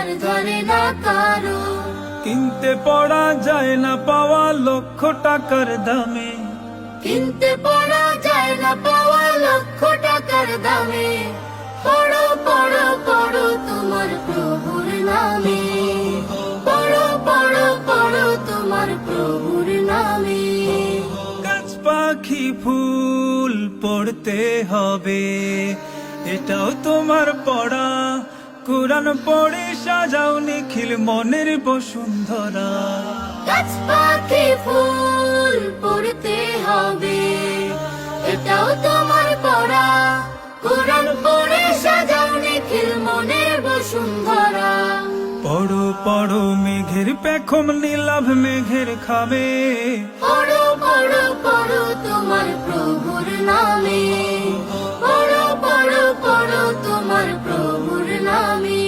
ধার ধরে না কারো। কিনতে পড়া যায় না পাওয়া লক্ষ টাকার দামে, কিনতে পড়া যায় না পাওয়া লক্ষ টাকার দামে। পড়ো পড়ো পড়ো তোমার প্রভুর নামে, পড়ো পড়ো পড়ো তোমার প্রভুর নামে। গাছ পাখি ফুল পড়তে হবে, এটাও তোমার পড়া। কোরআন পড়ে সাজাও নিখিল মনের বসুন্ধরা। গাছ পাখি ফুল পড়তে হবে, এটাও তোমার পড়া। কোরআন পড়ে সাজাও নিখিল মনের বসুন্ধরা। পড়ো পড়ো মেঘের পেখম নীলাভ মেঘের খাবে, পড়ো পড়ো পড়ো তোমার প্রভুর নামে, পড়ো পড়ো পড়ো তোমার প্রভুর নামে।